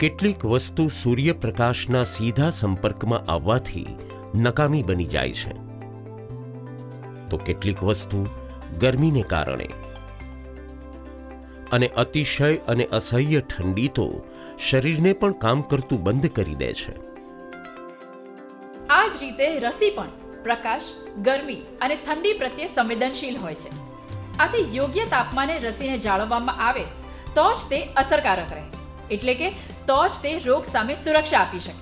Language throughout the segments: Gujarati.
કેટલીક વસ્તુ સૂર્યપ્રકાશના સીધા સંપર્કમાં આવવાથી નકામી બની જાય છે, તો કેટલીક વસ્તુ ગરમીને કારણે અને અતિશય અને અસહ્ય ઠંડી તો શરીરને પણ કામ કરતું બંધ કરી દે છે. આ જ રીતે રસી પણ પ્રકાશ, ગરમી અને ઠંડી પ્રત્યે સંવેદનશીલ હોય છે. આથી યોગ્ય તાપમાને રસીને જાળવવામાં આવે તો જ તે અસરકારક રહે, એટલે કે તો જ તે રોગ સામે સુરક્ષા આપી શકે.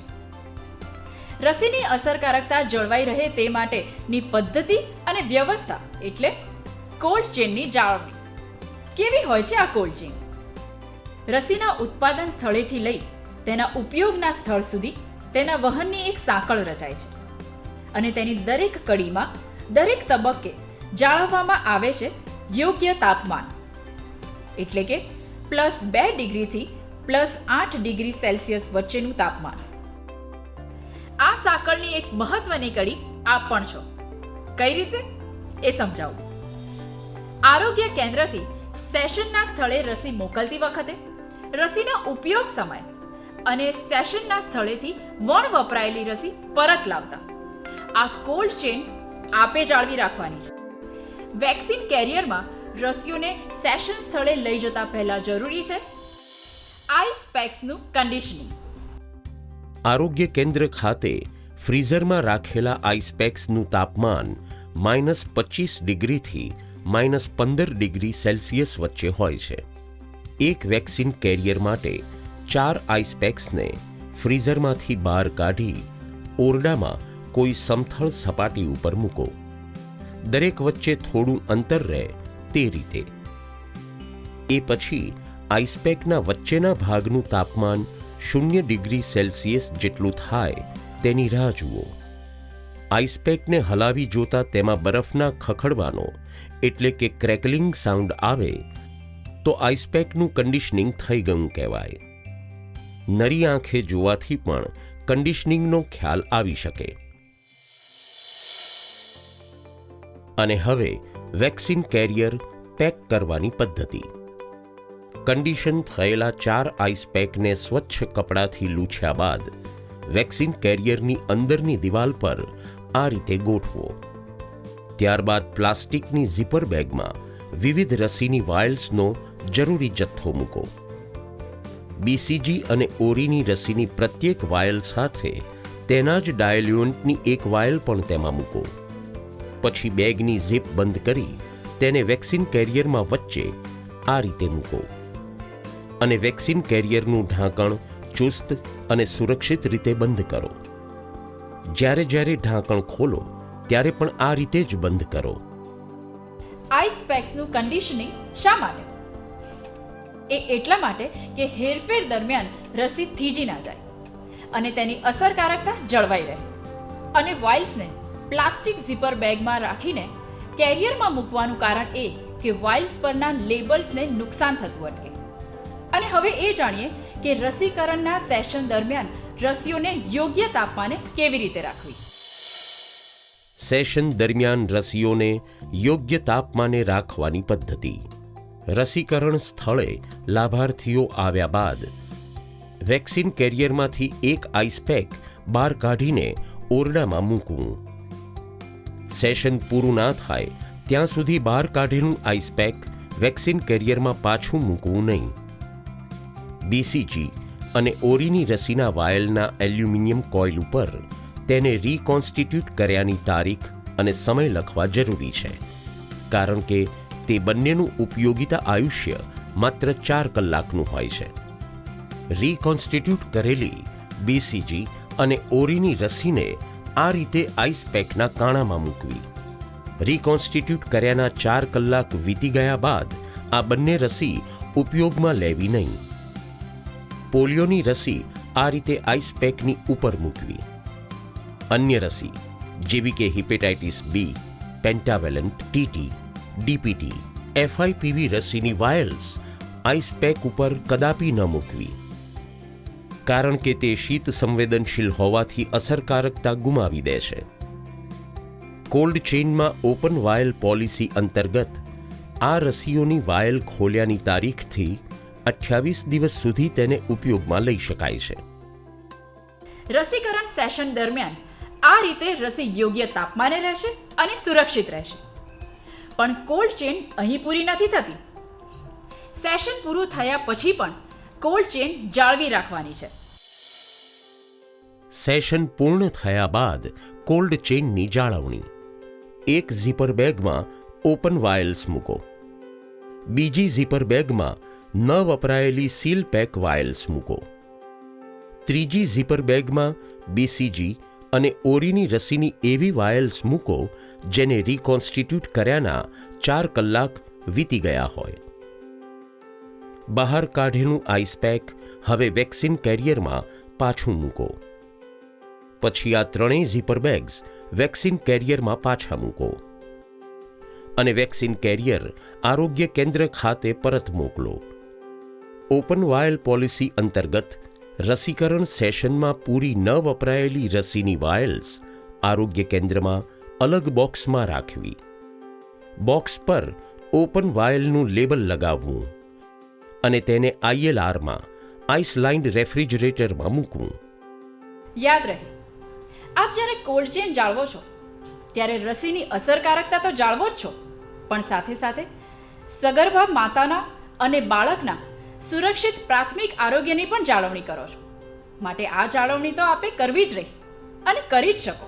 રસીની અસરકારકતા જળવાઈ રહે તે માટેની પદ્ધતિ અને વ્યવસ્થા એટલે કોલ્ડ ચેનની જાળવણી. કેવી હોય છે આ કોલ્ડ ચેન? રસીના ઉત્પાદન સ્થળેથી લઈ તેના ઉપયોગના સ્થળ સુધી તેના વહનની એક સાંકળ રચાય છે અને તેની દરેક કડીમાં, દરેક તબક્કે જાળવવામાં આવે છે યોગ્ય તાપમાન, એટલે કે +2 ડિગ્રીથી +8 ડિગ્રી સેલ્સિયસ વચ્ચેનું તાપમાન. આ સાંકળની એક મહત્વની કડી આપ પણ છો. કઈ રીતે એ સમજાવું. આરોગ્ય કેન્દ્રથી સેશનના સ્થળે રસી મોકલતી વખતે, રસીના ઉપયોગ સમયે અને સેશનના સ્થળેથી વણ વપરાયેલી રસી પરત લાવતા આ કોલ્ડ ચેન આપે જાળવી રાખવાની છે. વેક્સિન કેરિયરમાં રસીઓને સેશન સ્થળે લઈ જતા પહેલા જરૂરી છે આઈસ પેક્સનું કન્ડિશનિંગ. આરોગ્ય કેન્દ્ર ખાતે ફ્રીઝરમાં રાખેલા આઈસ પેક્સનું તાપમાન -25 ડિગ્રીથી -15 ડિગ્રી સેલ્સિયસ વચ્ચે હોય છે. એક વેક્સિન કેરિયર માટે 4 આઈસ પેક્સને ફ્રીઝરમાંથી બહાર કાઢી ઓરડામાં કોઈ સમથળ સપાટી ઉપર મૂકો. દરેક વચ્ચે થોડું અંતર રહે તે રીતે. એ પછી આઈસપેકના વચ્ચેના ભાગનું તાપમાન 0 ડિગ્રી સેલ્સિયસ જેટલું થાય તેની રાહ જુઓ. આઈસપેકને હલાવી જોતા તેમાં બરફના ખખડવાનો એટલે કે ક્રેકલિંગ સાઉન્ડ આવે તો આઈસપેકનું કન્ડિશનિંગ થઈ ગયું કહેવાય. નરી આંખે જોવાથી પણ કન્ડિશનિંગનો ખ્યાલ આવી શકે. અને હવે વેક્સિન કેરિયર પેક કરવાની પદ્ધતિ. કન્ડિશન થયેલા 4 આઈસ પેકને સ્વચ્છ કપડાથી લૂછ્યા બાદ વેક્સિન કેરિયરની અંદરની દિવાલ પર આ રીતે ગોઠવો. ત્યારબાદ પ્લાસ્ટિકની ઝીપર બેગમાં વિવિધ રસીની વાયલ્સનો જરૂરી જથ્થો મૂકો. બીસીજી અને ઓરીની રસીની પ્રત્યેક વાયલ સાથે તેના જ ડાયલ્યુઅન્ટની એક વાયલ પણ તેમાં મૂકો. પછી બેગની ઝીપ બંધ કરી તેને વેક્સિન કેરિયરમાં વચ્ચે આ રીતે મૂકો અને વેક્સિન કેરિયરનું ઢાંકણ ચુસ્ત અને સુરક્ષિત રીતે બંધ કરો. જ્યારે જ્યારે ઢાંકણ ખોલો ત્યારે પણ આ રીતે જ બંધ કરો. આઈસ પેક્સનું કન્ડિશનિંગ શા માટે? એ એટલા માટે કે હેરફેર દરમિયાન રસી થીજી ના જાય અને તેની અસરકારકતા જળવાઈ રહે. અને વાઇલ્સને પ્લાસ્ટિક ઝીપર બેગમાં રાખીને કેરિયરમાં મૂકવાનું કારણ એ કે વાઇલ્સ પરના લેબલ્સને નુકસાન થતું અટકે. અને હવે એ જાણીએ કે રસીકરણના સેશન દરમિયાન રસીઓને યોગ્ય તાપમાને કેવી રીતે રાખવી. સેશન દરમિયાન રસીઓને યોગ્ય તાપમાને રાખવાની પદ્ધતિ. રસીકરણ સ્થળે લાભાર્થીઓ આવ્યા બાદ વેક્સિન કેરિયરમાંથી એક આઈસ પેક બહાર કાઢીને ઓરડામાં મૂકવું. સેશન પૂરું ના થાય ત્યાં સુધી બહાર કાઢેલું આઈસ પેક વેક્સિન કેરિયરમાં પાછું મૂકવું નહીં. બીસીજી અને ઓરીની રસીના વાયલના એલ્યુમિનિયમ કોઇલ ઉપર તેને રીકોન્સ્ટિટ્યૂટ કર્યાની તારીખ અને સમય લખવા જરૂરી છે, કારણ કે તે બંનેનું ઉપયોગિતા આયુષ્ય માત્ર 4 કલાકનું હોય છે. રીકોન્સ્ટિટ્યૂટ કરેલી બીસીજી અને ઓરીની રસીને આ રીતે આઈસ પેકના કાણામાં મૂકવી. રીકોન્સ્ટિટ્યૂટ કર્યાના 4 કલાક વીતી ગયા બાદ આ બંને રસી ઉપયોગમાં લેવી નહીં. પોલિયોની રસી આ રીતે આઈસ પેકની ઉપર મૂકવી. અન્ય રસી જેવી કે હિપેટાઇટિસ બી, પેન્ટાવેલન્ટ, ટીટી, ડીપીટી, એફઆઈપીવી રસીની વાયલ્સ આઈસ પેક ઉપર કદાપી ન મૂકવી, કારણ કે તે શીત સંવેદનશીલ હોવાથી અસરકારકતા ગુમાવી દે છે. કોલ્ડ ચેઇનમાં ઓપન વાયલ પોલિસી અંતર્ગત આ રસીઓની વાયલ ખોલ્યાની તારીખથી 28 દિવસ સુધી તેને ઉપયોગમાં લઈ શકાય છે. રસીકરણ સેશન દરમિયાન આ રીતે રસી યોગ્ય તાપમાને રહેશે અને સુરક્ષિત રહેશે. પણ કોલ્ડ ચેન અહીં પૂરી નથી થતી. સેશન પૂરું થયા પછી પણ કોલ્ડ ચેન જાળવી રાખવાની છે. સેશન પૂર્ણ થયા બાદ કોલ્ડ ચેઇનની જાળવણી. એક ઝીપર બેગમાં ઓપન વાયલ્સ મૂકો. બીજી ઝીપર બેગમાં ન વપરાયેલી સીલ પેક વાયલ્સ મૂકો. ત્રીજી ઝીપર બેગમાં બીસીજી અને ઓરીની રસીની એવી વાયલ્સ મૂકો જેને રિકોન્સ્ટિટ્યૂટ કર્યાના 4 કલાક વીતી ગયા હોય. બહાર કાઢેલું આઈસ પેક હવે વેક્સિન કેરિયરમાં પાછું મૂકો. પછી આ ત્રણેય ઝીપર બેગ્સ વેક્સિન કેરિયરમાં પાછા મૂકો અને વેક્સિન કેરિયર આરોગ્ય કેન્દ્ર ખાતે પરત મોકલો. ઓપન વાયલ પોલિસી અંતર્ગત રસીકરણ સેશનમાં પૂરી ન વપરાયેલી રસીની વાયલ્સ આરોગ્ય કેન્દ્રમાં અલગ બોક્સમાં રાખવી. બોક્સ પર ઓપન વાયલનું લેબલ લગાવવું અને તેને ILRમાં આઈસ લાઇન્ડ રેફ્રિજરેટરમાં મૂકવું. યાદ રહે, આપ જ્યારે કોલ્ડ ચેન જાળવો છો ત્યારે રસીની અસરકારકતા તો જાળવો જ છો, પણ સાથે સાથે સગર્ભા માતાના અને બાળકના સુરક્ષિત પ્રાથમિક આરોગ્યની પણ જાળવણી કરો છો. માટે આ જાળવણી તો આપે કરવી જ રહી અને કરી જ શકો.